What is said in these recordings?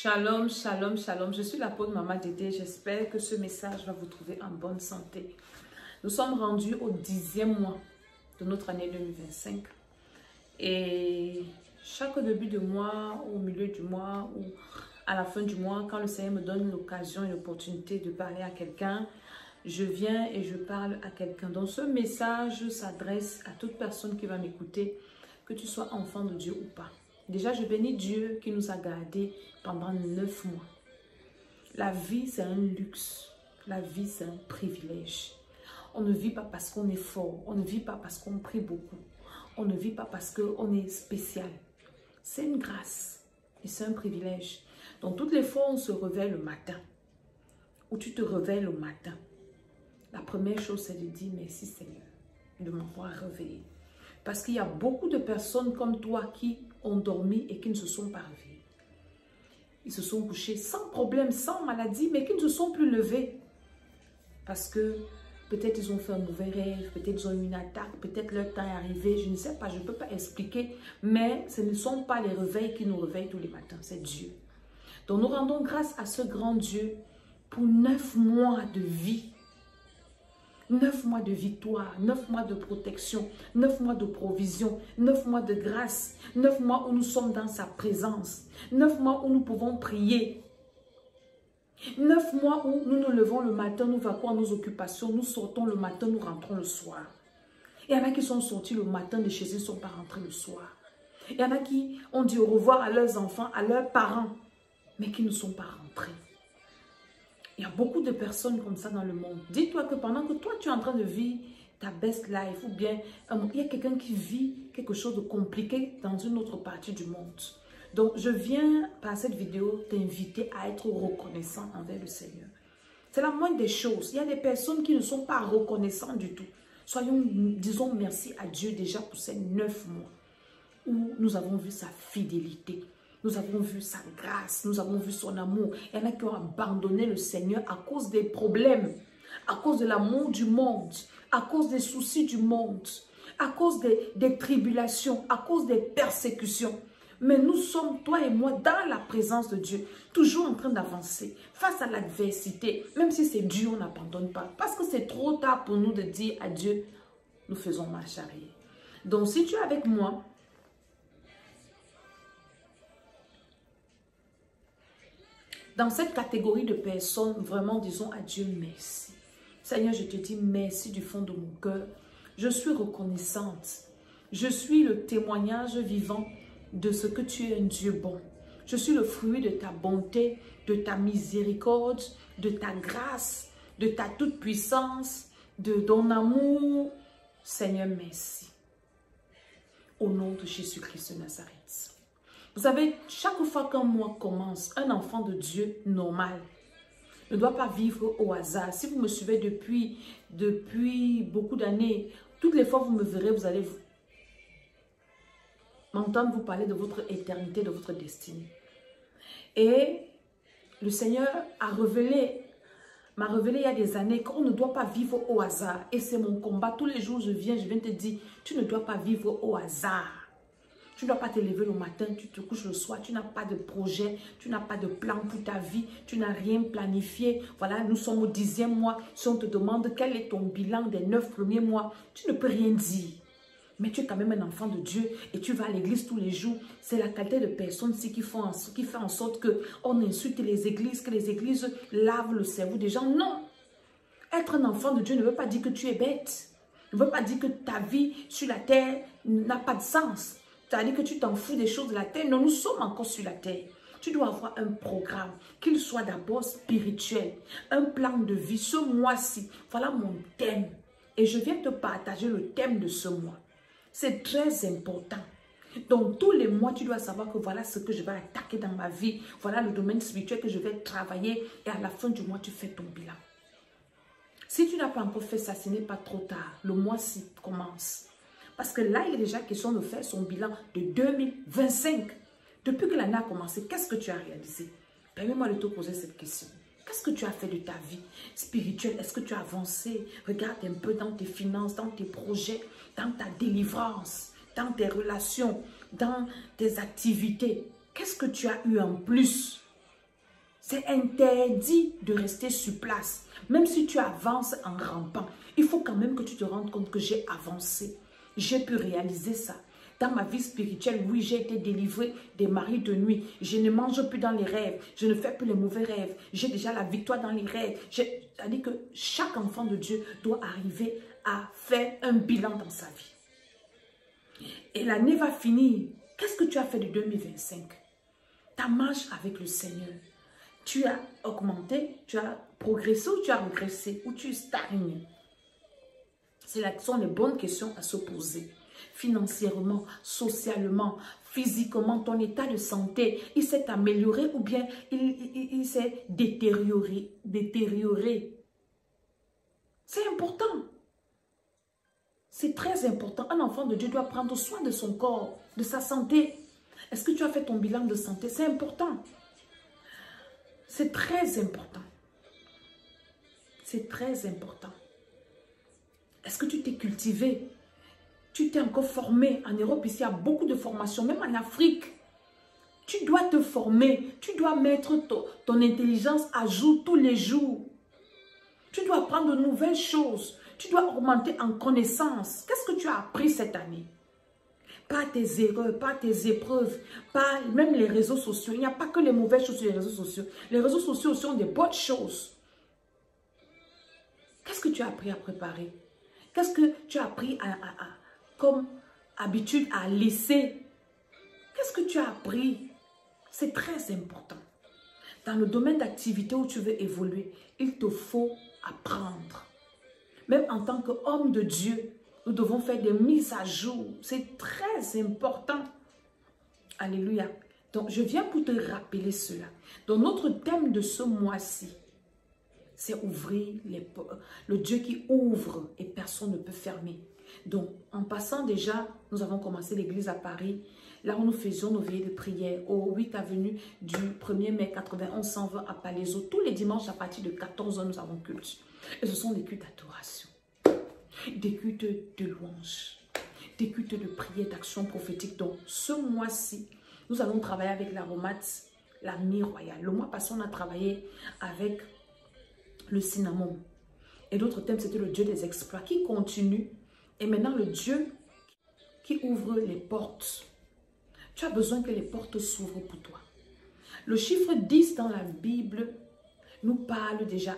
Shalom, shalom, shalom. Je suis l'apôtre Maman Dédé. J'espère que ce message va vous trouver en bonne santé. Nous sommes rendus au 10e mois de notre année 2025. Et chaque début de mois, au milieu du mois ou à la fin du mois, quand le Seigneur me donne l'occasion et l'opportunité de parler à quelqu'un, je viens et je parle à quelqu'un. Donc ce message s'adresse à toute personne qui va m'écouter, que tu sois enfant de Dieu ou pas. Déjà, je bénis Dieu qui nous a gardés pendant 9 mois. La vie, c'est un luxe. La vie, c'est un privilège. On ne vit pas parce qu'on est fort. On ne vit pas parce qu'on prie beaucoup. On ne vit pas parce qu'on est spécial. C'est une grâce et c'est un privilège. Donc, toutes les fois où on se réveille le matin, où tu te réveilles le matin, la première chose, c'est de dire merci Seigneur de m'avoir réveillé. Parce qu'il y a beaucoup de personnes comme toi qui ont dormi et qui ne se sont pas réveillées. Ils se sont couchés sans problème, sans maladie, mais qui ne se sont plus levés. Parce que peut-être ils ont fait un mauvais rêve, peut-être ils ont eu une attaque, peut-être leur temps est arrivé, je ne sais pas, je ne peux pas expliquer. Mais ce ne sont pas les réveils qui nous réveillent tous les matins, c'est Dieu. Donc nous rendons grâce à ce grand Dieu pour 9 mois de vie. 9 mois de victoire, 9 mois de protection, 9 mois de provision, 9 mois de grâce, 9 mois où nous sommes dans sa présence, 9 mois où nous pouvons prier, 9 mois où nous nous levons le matin, nous vaquons à nos occupations, nous sortons le matin, nous rentrons le soir. Il y en a qui sont sortis le matin de chez eux, ne sont pas rentrés le soir. Il y en a qui ont dit au revoir à leurs enfants, à leurs parents, mais qui ne sont pas rentrés. Il y a beaucoup de personnes comme ça dans le monde. Dis-toi que pendant que toi, tu es en train de vivre ta best life, ou bien il y a quelqu'un qui vit quelque chose de compliqué dans une autre partie du monde. Donc, je viens par cette vidéo t'inviter à être reconnaissant envers le Seigneur. C'est la moindre des choses. Il y a des personnes qui ne sont pas reconnaissantes du tout. Disons merci à Dieu déjà pour ces 9 mois où nous avons vu sa fidélité. Nous avons vu sa grâce, nous avons vu son amour. Il y en a qui ont abandonné le Seigneur à cause des problèmes, à cause de l'amour du monde, à cause des soucis du monde, à cause des tribulations, à cause des persécutions. Mais nous sommes, toi et moi, dans la présence de Dieu, toujours en train d'avancer face à l'adversité. Même si c'est dur, on n'abandonne pas. Parce que c'est trop tard pour nous de dire à Dieu, nous faisons marche arrière. Donc si tu es avec moi, dans cette catégorie de personnes, vraiment, disons à Dieu merci. Seigneur, je te dis merci du fond de mon cœur. Je suis reconnaissante. Je suis le témoignage vivant de ce que tu es un Dieu bon. Je suis le fruit de ta bonté, de ta miséricorde, de ta grâce, de ta toute-puissance, de ton amour. Seigneur, merci. Au nom de Jésus-Christ de Nazareth. Vous savez, chaque fois qu'un mois commence, un enfant de Dieu normal ne doit pas vivre au hasard. Si vous me suivez depuis beaucoup d'années, toutes les fois que vous me verrez, vous allez m'entendre vous parler de votre éternité, de votre destinée. Et le Seigneur m'a révélé il y a des années qu'on ne doit pas vivre au hasard. Et c'est mon combat. Tous les jours, je viens te dire, tu ne dois pas vivre au hasard. Tu ne dois pas te lever le matin, tu te couches le soir, tu n'as pas de projet, tu n'as pas de plan pour ta vie, tu n'as rien planifié. Voilà, nous sommes au 10e mois. Si on te demande quel est ton bilan des 9 premiers mois, tu ne peux rien dire. Mais tu es quand même un enfant de Dieu et tu vas à l'église tous les jours. C'est la qualité de personnes qui fait en sorte qu'on insulte les églises, que les églises lavent le cerveau des gens. Non! Être un enfant de Dieu ne veut pas dire que tu es bête. Ne veut pas dire que ta vie sur la terre n'a pas de sens. C'est-à-dire que tu t'en fous des choses de la terre. Non, nous sommes encore sur la terre. Tu dois avoir un programme, qu'il soit d'abord spirituel, un plan de vie. Ce mois-ci, voilà mon thème. Et je viens te partager le thème de ce mois. C'est très important. Donc, tous les mois, tu dois savoir que voilà ce que je vais attaquer dans ma vie. Voilà le domaine spirituel que je vais travailler. Et à la fin du mois, tu fais ton bilan. Si tu n'as pas encore fait ça, ce n'est pas trop tard. Le mois-ci commence. Parce que là, il est déjà question de faire son bilan de 2025. Depuis que l'année a commencé, qu'est-ce que tu as réalisé? Permets-moi de te poser cette question. Qu'est-ce que tu as fait de ta vie spirituelle? Est-ce que tu as avancé? Regarde un peu dans tes finances, dans tes projets, dans ta délivrance, dans tes relations, dans tes activités. Qu'est-ce que tu as eu en plus? C'est interdit de rester sur place. Même si tu avances en rampant, il faut quand même que tu te rendes compte que j'ai avancé. J'ai pu réaliser ça. Dans ma vie spirituelle, oui, j'ai été délivrée des maris de nuit. Je ne mange plus dans les rêves. Je ne fais plus les mauvais rêves. J'ai déjà la victoire dans les rêves. C'est-à-dire que chaque enfant de Dieu doit arriver à faire un bilan dans sa vie. Et l'année va finir. Qu'est-ce que tu as fait de 2025? Ta marche avec le Seigneur. Tu as augmenté, tu as progressé ou tu as régressé, ou tu stagnes? Ce sont les bonnes questions à se poser. Financièrement, socialement, physiquement, ton état de santé, il s'est amélioré ou bien il s'est détérioré. C'est important. C'est très important. Un enfant de Dieu doit prendre soin de son corps, de sa santé. Est-ce que tu as fait ton bilan de santé? C'est important. C'est très important. C'est très important. Est-ce que tu t'es cultivé? Tu t'es encore formé? En Europe, ici, il y a beaucoup de formations, même en Afrique. Tu dois te former. Tu dois mettre ton intelligence à jour tous les jours. Tu dois apprendre de nouvelles choses. Tu dois augmenter en connaissances. Qu'est-ce que tu as appris cette année? Pas tes erreurs, pas tes épreuves, pas même les réseaux sociaux. Il n'y a pas que les mauvaises choses sur les réseaux sociaux. Les réseaux sociaux sont des bonnes choses. Qu'est-ce que tu as appris à préparer? Qu'est-ce que tu as appris comme habitude à laisser? Qu'est-ce que tu as appris? C'est très important. Dans le domaine d'activité où tu veux évoluer, il te faut apprendre. Même en tant qu'homme de Dieu, nous devons faire des mises à jour. C'est très important. Alléluia. Donc, je viens pour te rappeler cela. Donc, notre thème de ce mois-ci, c'est ouvrir les portes. Le Dieu qui ouvre et personne ne peut fermer. Donc, en passant déjà, nous avons commencé l'église à Paris, là où nous faisions nos veillées de prière, au 8 avenue du 1er mai 91 120 à Palaiso. Tous les dimanches à partir de 14 h, nous avons culte. Et ce sont des cultes d'adoration, des cultes de louange, des cultes de prière, d'action prophétique. Donc, ce mois-ci, nous allons travailler avec l'aromate, la myrrhe royale. Le mois passé, on a travaillé avec le cinnamon. Et l'autre thème, c'était le Dieu des exploits qui continue. Et maintenant, le Dieu qui ouvre les portes. Tu as besoin que les portes s'ouvrent pour toi. Le chiffre 10 dans la Bible nous parle déjà,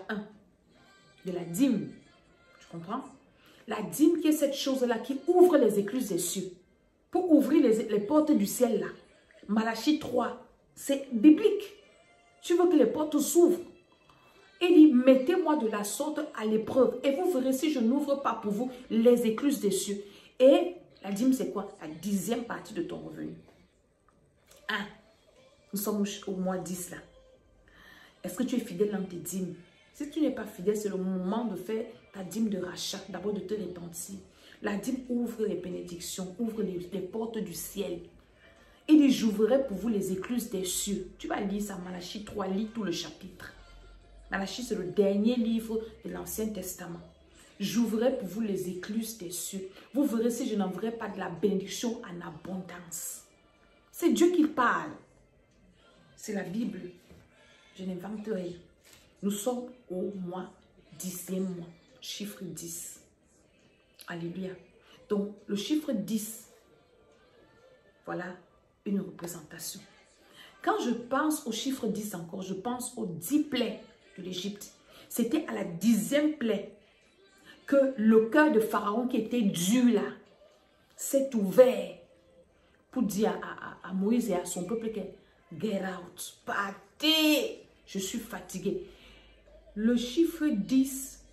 de la dîme. Tu comprends? La dîme qui est cette chose-là qui ouvre les écluses des cieux. Pour ouvrir les portes du ciel là. Malachie 3, c'est biblique. Tu veux que les portes s'ouvrent. Il dit, mettez-moi de la sorte à l'épreuve. Et vous verrez si je n'ouvre pas pour vous les écluses des cieux. Et la dîme, c'est quoi? La 10e partie de ton revenu. Nous sommes au mois 10 là. Est-ce que tu es fidèle dans tes dîmes? Si tu n'es pas fidèle, c'est le moment de faire ta dîme de rachat. D'abord de te repentir. La dîme ouvre les bénédictions, ouvre les portes du ciel. Il dit, j'ouvrirai pour vous les écluses des cieux. Tu vas lire ça, Malachie 3, lis tout le chapitre. Malachie, c'est le dernier livre de l'Ancien Testament. J'ouvrirai pour vous les écluses des cieux. Vous verrez si je n'enverrai pas de la bénédiction en abondance. C'est Dieu qui parle. C'est la Bible. Je n'invente rien. Nous sommes au mois 10e mois. Chiffre 10. Alléluia. Donc, le chiffre 10, voilà une représentation. Quand je pense au chiffre 10 encore, je pense aux 10 plaies de l'Égypte. C'était à la 10e plaie que le cœur de Pharaon qui était dur là s'est ouvert pour dire à Moïse et à son peuple que get out, partez, je suis fatigué. Le chiffre 10,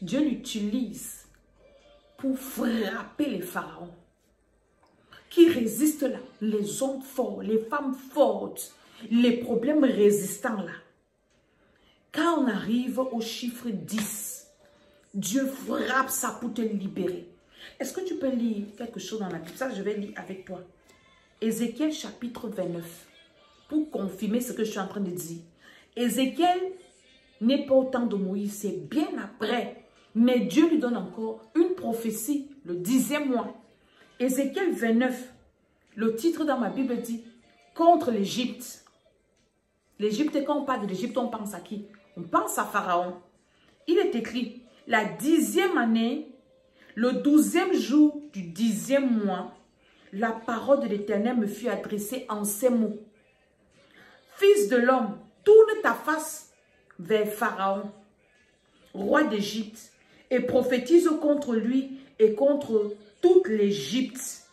Dieu l'utilise pour frapper les pharaons qui résistent là, les hommes forts, les femmes fortes, les problèmes résistants là. Quand on arrive au chiffre 10, Dieu frappe ça pour te libérer. Est-ce que tu peux lire quelque chose dans la Bible? Ça, je vais lire avec toi. Ézéchiel chapitre 29. Pour confirmer ce que je suis en train de dire. Ézéchiel n'est pas au temps de Moïse, c'est bien après. Mais Dieu lui donne encore une prophétie, le 10e mois. Ézéchiel 29, le titre dans ma Bible dit « Contre l'Égypte ». L'Égypte, quand on parle de l'Égypte, on pense à qui? On pense à Pharaon. Il est écrit, la 10e année, le 12e jour du 10e mois, la parole de l'Éternel me fut adressée en ces mots. Fils de l'homme, tourne ta face vers Pharaon, roi d'Égypte, et prophétise contre lui et contre toute l'Égypte.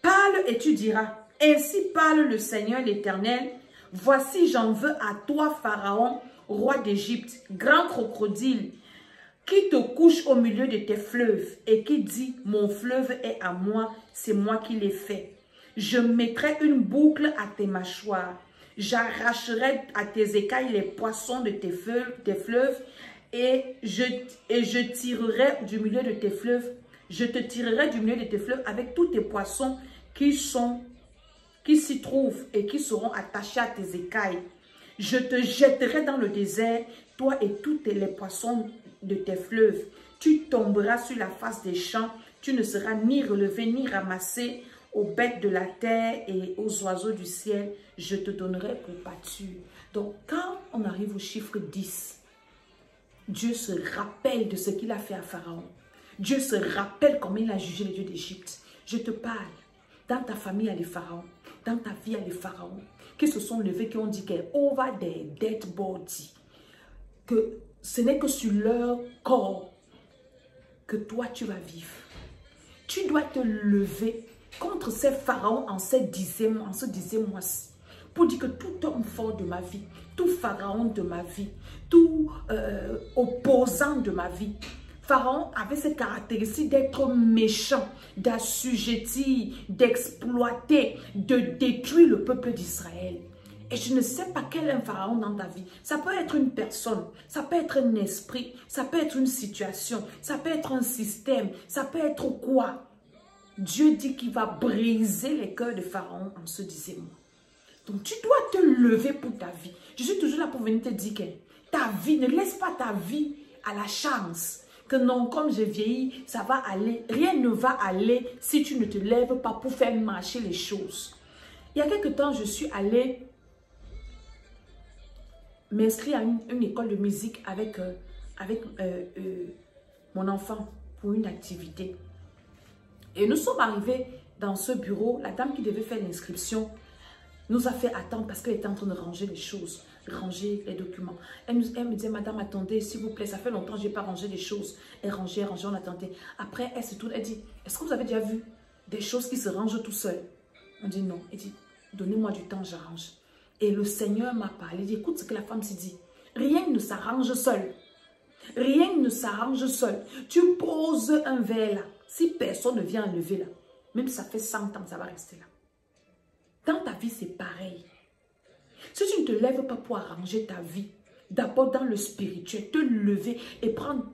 Parle et tu diras, ainsi parle le Seigneur l'Éternel, voici j'en veux à toi Pharaon, roi d'Égypte, grand crocodile, qui te couche au milieu de tes fleuves et qui dit, mon fleuve est à moi, c'est moi qui l'ai fait. Je mettrai une boucle à tes mâchoires, j'arracherai à tes écailles les poissons de tes fleuves et je tirerai du milieu de tes fleuves, je te tirerai du milieu de tes fleuves avec tous tes poissons qui s'y trouvent et qui seront attachés à tes écailles. Je te jetterai dans le désert, toi et tous les poissons de tes fleuves. Tu tomberas sur la face des champs, tu ne seras ni relevé ni ramassé aux bêtes de la terre et aux oiseaux du ciel. Je te donnerai pour pâture. Donc, quand on arrive au chiffre 10, Dieu se rappelle de ce qu'il a fait à Pharaon. Dieu se rappelle comment il a jugé les dieux d'Égypte. Je te parle. Dans ta famille, il y a les pharaons. Dans ta vie, il y a les pharaons qui se sont levés, qui ont dit qu'est over their dead body. Que ce n'est que sur leur corps que toi, tu vas vivre. Tu dois te lever contre ces pharaons en ce dixième mois-ci. Pour dire que tout homme fort de ma vie, tout pharaon de ma vie, tout opposant de ma vie, Pharaon avait cette caractéristique d'être méchant, d'assujettir, d'exploiter, de détruire le peuple d'Israël. Et je ne sais pas quel est un pharaon dans ta vie. Ça peut être une personne, ça peut être un esprit, ça peut être une situation, ça peut être un système, ça peut être quoi. Dieu dit qu'il va briser les cœurs de Pharaon en ce 10e mois. Donc tu dois te lever pour ta vie. Je suis toujours là pour venir te dire que ta vie, ne laisse pas ta vie à la chance. Que non, comme j'ai vieilli, ça va aller. Rien ne va aller si tu ne te lèves pas pour faire marcher les choses. Il y a quelque temps, je suis allée m'inscrire à une école de musique avec mon enfant pour une activité. Et nous sommes arrivés dans ce bureau. La dame qui devait faire l'inscription nous a fait attendre parce qu'elle était en train de ranger les choses, ranger les documents. Elle me disait, madame, attendez, s'il vous plaît, ça fait longtemps que je n'ai pas rangé les choses. Elle rangeait, on attendait. Après, elle se tourne, elle dit, est-ce que vous avez déjà vu des choses qui se rangent tout seul? On dit non. Elle dit, donnez-moi du temps, j'arrange. Et le Seigneur m'a parlé, il dit, écoute ce que la femme s'est dit. Rien ne s'arrange seul. Rien ne s'arrange seul. Tu poses un verre là. Si personne ne vient enlever là, même si ça fait 100 ans, ça va rester là. Dans ta vie, c'est pareil. Si tu ne te lèves pas pour arranger ta vie, d'abord dans le spirituel, te lever et prendre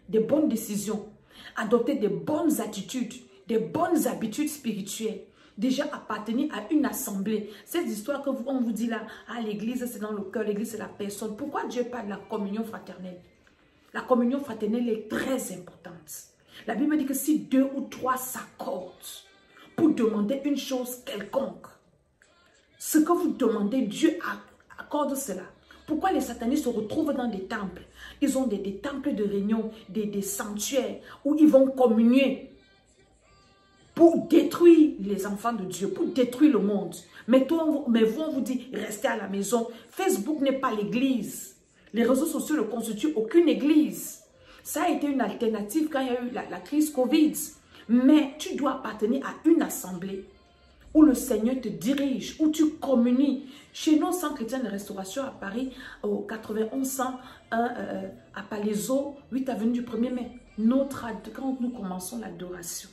des bonnes décisions, adopter des bonnes attitudes, des bonnes habitudes spirituelles, déjà appartenir à une assemblée. Cette histoire qu'on vous dit là, ah, l'église c'est dans le cœur, l'église c'est la personne. Pourquoi Dieu parle de la communion fraternelle? La communion fraternelle est très importante. La Bible dit que si 2 ou 3 s'accordent pour demander une chose quelconque, ce que vous demandez, Dieu accorde cela. Pourquoi les satanistes se retrouvent dans des temples? Ils ont des temples de réunion, des sanctuaires où ils vont communier pour détruire les enfants de Dieu, pour détruire le monde. Mais vous, on vous dit, restez à la maison. Facebook n'est pas l'église. Les réseaux sociaux ne constituent aucune église. Ça a été une alternative quand il y a eu la crise Covid. Mais tu dois appartenir à une assemblée où le Seigneur te dirige, où tu communies. Chez nous, Centre chrétien de restauration à Paris, au 9101 à Palaiseau, 8 avenue du 1er mai. Quand nous commençons l'adoration,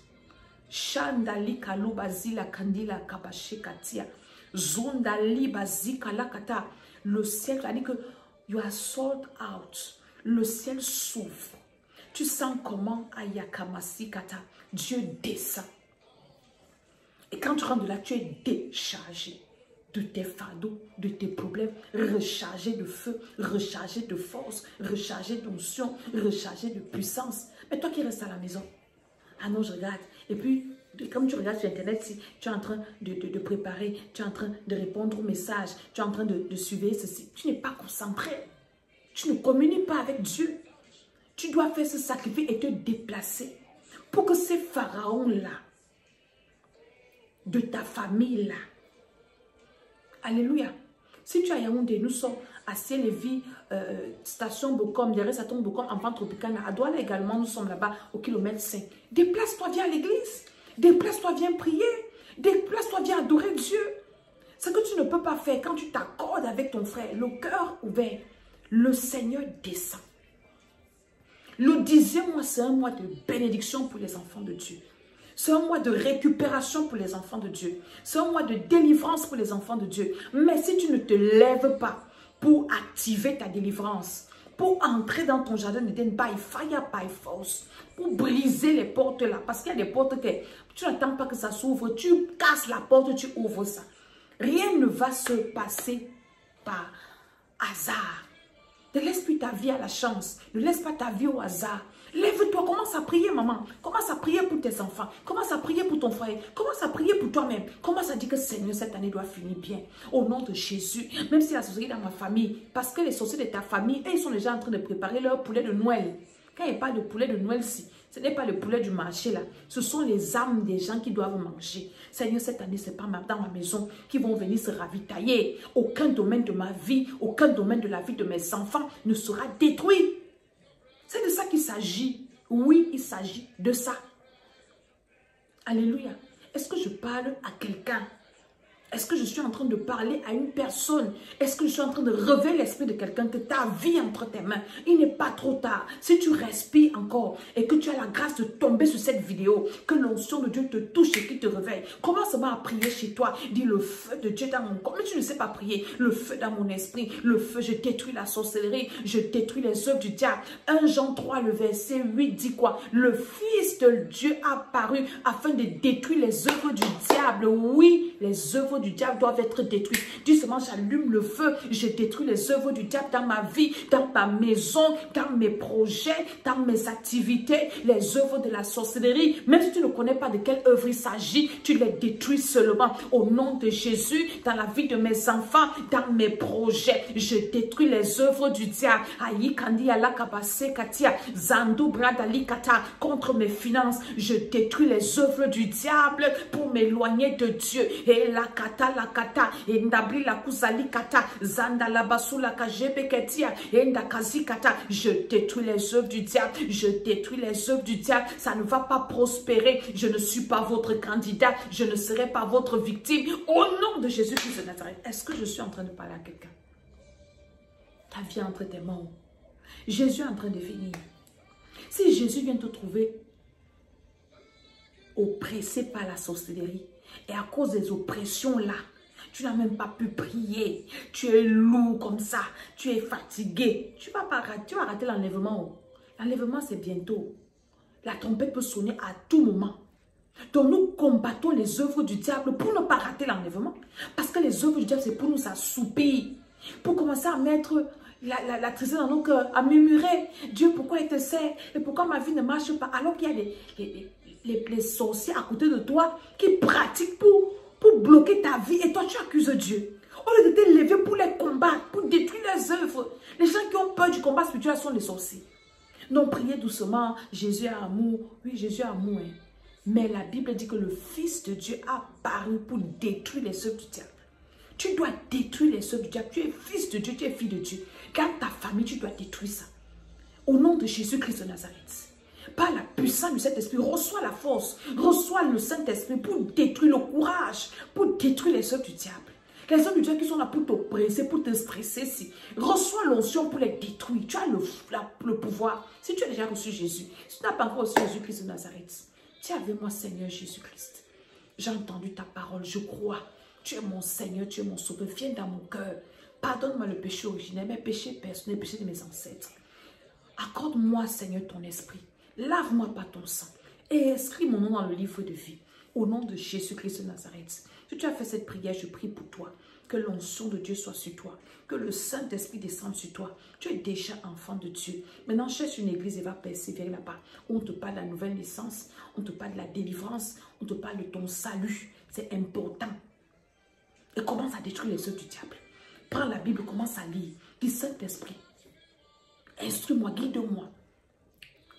Chandali kalubazi la kandila kabache katia, Zondali bazi kalakata, le ciel a dit que you are sold out. Le ciel s'ouvre. Tu sens comment ayakamasi kata, Dieu descend. Et quand tu rentres de là, tu es déchargé de tes fardeaux, de tes problèmes, rechargé de feu, rechargé de force, rechargé d'onction, rechargé de puissance. Mais toi qui restes à la maison, ah non, je regarde. Et puis, Comme tu regardes sur Internet, si tu es en train de préparer, tu es en train de répondre aux messages, tu es en train de surveiller ceci, tu n'es pas concentré. Tu ne communiques pas avec Dieu. Tu dois faire ce sacrifice et te déplacer pour que ces pharaons-là, de ta famille-là, alléluia. Si tu es à Yaoundé, nous sommes à Ciel-et-Vie, station Bokom, derrière station Bokom, enfant tropical, à Douala également, nous sommes là-bas au kilomètre 5. Déplace-toi, viens à l'église. Déplace-toi, viens prier. Déplace-toi, viens adorer Dieu. Ce que tu ne peux pas faire quand tu t'accordes avec ton frère, le cœur ouvert, le Seigneur descend. Le 10e mois, c'est un mois de bénédiction pour les enfants de Dieu. C'est un mois de récupération pour les enfants de Dieu. C'est un mois de délivrance pour les enfants de Dieu. Mais si tu ne te lèves pas pour activer ta délivrance, pour entrer dans ton jardin d'Éden by fire, by force, pour briser les portes là, parce qu'il y a des portes que tu n'attends pas que ça s'ouvre, tu casses la porte, tu ouvres ça. Rien ne va se passer par hasard. Ne laisse plus ta vie à la chance. Ne laisse pas ta vie au hasard. Lève-toi, commence à prier, maman. Commence à prier pour tes enfants. Commence à prier pour ton frère. Commence à prier pour toi-même. Commence à dire que Seigneur, cette année doit finir bien. Au nom de Jésus. Même si la sorcellerie dans ma famille, parce que les sorciers de ta famille, ils sont déjà en train de préparer leur poulet de Noël. Quand il n'y a pas de poulet de Noël, ce n'est pas le poulet du marché là. Ce sont les âmes des gens qui doivent manger. Seigneur, cette année, ce n'est pas dans ma maison qui vont venir se ravitailler. Aucun domaine de ma vie, aucun domaine de la vie de mes enfants ne sera détruit. C'est de ça qu'il s'agit. Oui, il s'agit de ça. Alléluia. Est-ce que je parle à quelqu'un? Est-ce que je suis en train de parler à une personne? Est-ce que je suis en train de réveiller l'esprit de quelqu'un que ta vie entre tes mains? Il n'est pas trop tard. Si tu respires encore et que tu as la grâce de tomber sur cette vidéo, que l'onction de Dieu te touche et qu'il te réveille, commence à prier chez toi. Dis le feu de Dieu dans mon corps. Mais tu ne sais pas prier. Le feu dans mon esprit. Le feu, je détruis la sorcellerie. Je détruis les œuvres du diable. 1 Jean 3, le verset 8 dit quoi? Le Fils de Dieu a apparu afin de détruire les œuvres du diable. Oui, les œuvres du diable doivent être détruites. Dis seulement, j'allume le feu, je détruis les œuvres du diable dans ma vie, dans ma maison, dans mes projets, dans mes activités, les œuvres de la sorcellerie. Même si tu ne connais pas de quelle œuvre il s'agit, tu les détruis seulement. Au nom de Jésus, dans la vie de mes enfants, dans mes projets, je détruis les œuvres du diable. Aïe kandi ala kabase katia, zandu bradali kata, contre mes finances, je détruis les œuvres du diable pour m'éloigner de Dieu. Et la la kata, endabli la kusali kata, zanda la basu la kajebe ketia, enda kazi kata. Je détruis les œuvres du diable, je détruis les œuvres du diable. Ça ne va pas prospérer. Je ne suis pas votre candidat, je ne serai pas votre victime. Au nom de Jésus-Christ de Nazareth. Est-ce que je suis en train de parler à quelqu'un? Ta vie est entre tes mains. Jésus est en train de venir. Si Jésus vient te trouver oppressé par la sorcellerie, et à cause des oppressions là, tu n'as même pas pu prier. Tu es lourd comme ça. Tu es fatigué. Tu vas rater l'enlèvement. L'enlèvement, c'est bientôt. La trompette peut sonner à tout moment. Donc nous combattons les œuvres du diable pour ne pas rater l'enlèvement. Parce que les œuvres du diable, c'est pour nous assoupir. Pour commencer à mettre la tristesse dans nos cœurs, à murmurer. Dieu, pourquoi il te sert? Et pourquoi ma vie ne marche pas? Alors qu'il y a les sorciers à côté de toi qui pratiquent pour bloquer ta vie. Et toi, tu accuses Dieu. Au lieu de te lever pour les combattre, pour détruire les œuvres. Les gens qui ont peur du combat spirituel sont les sorciers. Donc, priez doucement. Jésus a amour. Oui, Jésus a amour. Hein. Mais la Bible dit que le Fils de Dieu a apparu pour détruire les œuvres du diable. Tu dois détruire les œuvres du diable. Tu es fils de Dieu, tu es fille de Dieu. Garde ta famille, tu dois détruire ça. Au nom de Jésus-Christ de Nazareth. Par la puissance du Saint-Esprit, reçois la force, reçois le Saint-Esprit pour détruire le courage, pour détruire les œuvres du diable. Les œuvres du diable qui sont là pour t'oppresser, pour te stresser. Si. Reçois l'onction pour les détruire. Tu as le pouvoir. Si tu as déjà reçu Jésus, si tu n'as pas encore reçu Jésus-Christ de Nazareth, tiens avec moi, Seigneur Jésus-Christ. J'ai entendu ta parole, je crois. Tu es mon Seigneur, tu es mon Sauveur. Viens dans mon cœur. Pardonne-moi le péché originel, mes péchés personnels, les péchés de mes ancêtres. Accorde-moi, Seigneur, ton esprit. Lave-moi par ton sang et inscris mon nom dans le livre de vie. Au nom de Jésus-Christ de Nazareth. Si tu as fait cette prière, je prie pour toi. Que l'onction de Dieu soit sur toi. Que le Saint-Esprit descende sur toi. Tu es déjà enfant de Dieu. Maintenant, cherche une église et va persévérer là-bas. On te parle de la nouvelle naissance. On te parle de la délivrance. On te parle de ton salut. C'est important. Et commence à détruire les œuvres du diable. Prends la Bible, commence à lire. Dis Saint-Esprit, instruis-moi, guide-moi.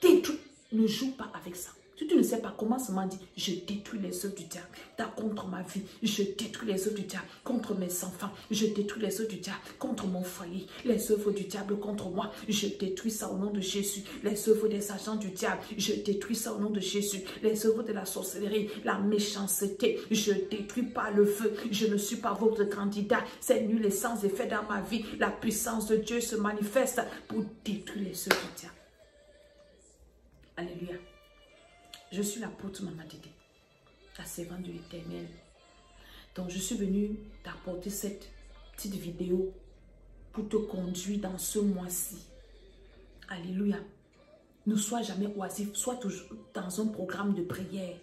Détruis. Ne joue pas avec ça. Si tu ne sais pas comment seulement dire, je détruis les œuvres du diable contre ma vie, je détruis les œuvres du diable contre mes enfants, je détruis les œuvres du diable contre mon foyer, les œuvres du diable contre moi, je détruis ça au nom de Jésus, les œuvres des agents du diable, je détruis ça au nom de Jésus, les œuvres de la sorcellerie, la méchanceté, je détruis par le feu, je ne suis pas votre candidat, c'est nul et sans effet dans ma vie, la puissance de Dieu se manifeste pour détruire les œuvres du diable. Alléluia. Je suis l'apôtre Maman Dédé, la servante de l'Éternel. Donc, je suis venue t'apporter cette petite vidéo pour te conduire dans ce mois-ci. Alléluia. Ne sois jamais oisif, sois toujours dans un programme de prière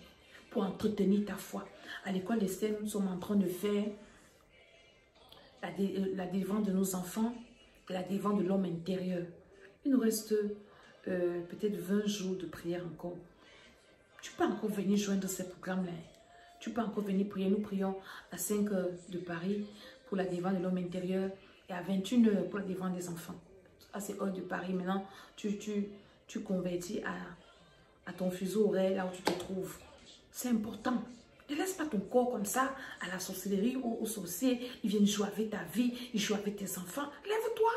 pour entretenir ta foi. À l'école des STEM, nous sommes en train de faire la délivrance de nos enfants et la délivrance de l'homme intérieur. Il nous reste peut-être 20 jours de prière encore. Tu peux encore venir joindre ces programmes-là. Tu peux encore venir prier. Nous prions à 5 heures de Paris pour la délivrance de l'homme intérieur et à 21 heures pour la délivrance des enfants. À ces heures de Paris, maintenant, tu convertis à ton fuseau horaire là où tu te trouves. C'est important. Ne laisse pas ton corps comme ça à la sorcellerie ou aux sorciers. Ils viennent jouer avec ta vie, ils jouent avec tes enfants. Lève-toi.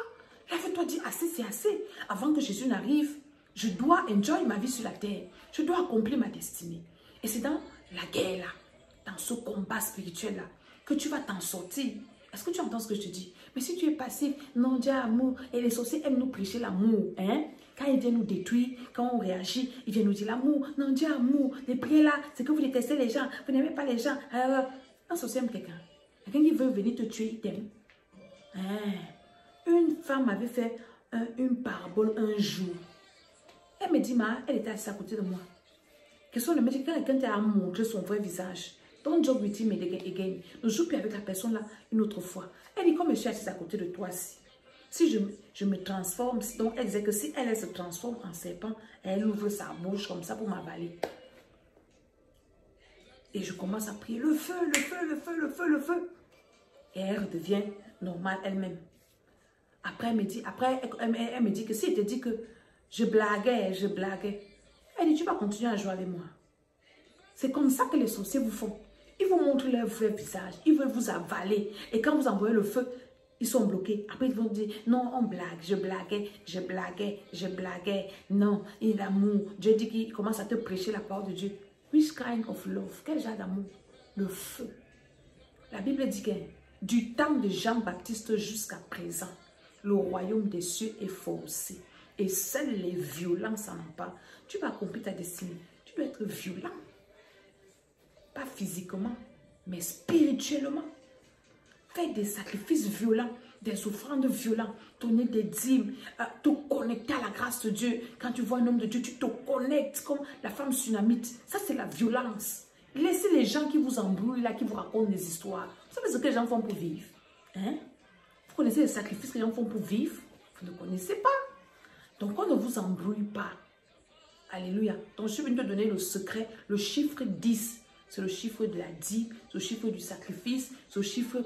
Lève-toi, dis assez, c'est assez. Avant que Jésus n'arrive, je dois enjoy ma vie sur la terre. Je dois accomplir ma destinée. Et c'est dans la guerre là, dans ce combat spirituel là, que tu vas t'en sortir. Est-ce que tu entends ce que je te dis? Mais si tu es passif, non, Dieu amour, et les sorciers aiment nous prêcher l'amour. Hein? Quand ils viennent nous détruire, quand on réagit, ils viennent nous dire l'amour, non, Dieu amour, les prières là, c'est que vous détestez les gens, vous n'aimez pas les gens. Un sorcier aime quelqu'un. Quelqu'un qui veut venir te tuer, il t'aime. Hein? Une femme avait fait une parabole un jour. Elle me dit, elle était assise à côté de moi. Question de me dire, quand quelqu'un t'a montré son vrai visage, don't joke with him again. Ne joue plus avec la personne là une autre fois. Elle dit, comme je suis assise à côté de toi, si je me transforme, donc elle disait que si elle se transforme en serpent, elle ouvre sa bouche comme ça pour m'avaler. Et je commence à prier, le feu, le feu, le feu, le feu, le feu. Et elle redevient normale elle-même. Après, elle me dit que si elle te dit que je blaguais. Elle dit, tu vas continuer à jouer avec moi. C'est comme ça que les sorciers vous font. Ils vous montrent leur vrai visage. Ils veulent vous avaler. Et quand vous envoyez le feu, ils sont bloqués. Après, ils vont dire, non, on blague. Je blaguais. Non, il est l'amour. Dieu dit qu'il commence à te prêcher la parole de Dieu. Which kind of love? Quel genre d'amour? Le feu. La Bible dit que du temps de Jean-Baptiste jusqu'à présent, le royaume des cieux est forcé. Et seuls les violents s'en emparent. Tu vas accomplir ta destinée. Tu dois être violent. Pas physiquement, mais spirituellement. Fais des sacrifices violents, des offrandes violentes, donner des dîmes, te connecter à la grâce de Dieu. Quand tu vois un homme de Dieu, tu te connectes comme la femme tsunamite. Ça, c'est la violence. Laissez les gens qui vous embrouillent là, qui vous racontent des histoires. Vous savez ce que les gens font pour vivre? Hein? Vous connaissez les sacrifices que les gens font pour vivre? Vous ne connaissez pas. Donc, on ne vous embrouille pas. Alléluia. Donc, je suis venue te donner le secret, le chiffre 10. C'est le chiffre de la dîme, c'est le chiffre du sacrifice, c'est le chiffre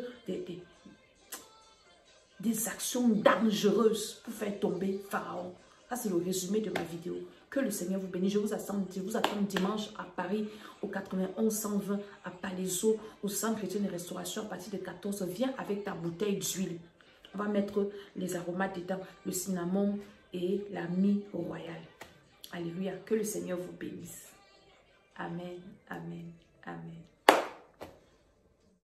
des actions dangereuses pour faire tomber Pharaon. Ça, c'est le résumé de ma vidéo. Que le Seigneur vous bénisse. Je vous attends dimanche à Paris, au 91 120, à Palaiso, au Centre chrétien de restauration, à partir de 14. Viens avec ta bouteille d'huile. On va mettre les aromates dedans, le cinnamon et la mie royale. Alléluia. Que le Seigneur vous bénisse. Amen, amen, amen.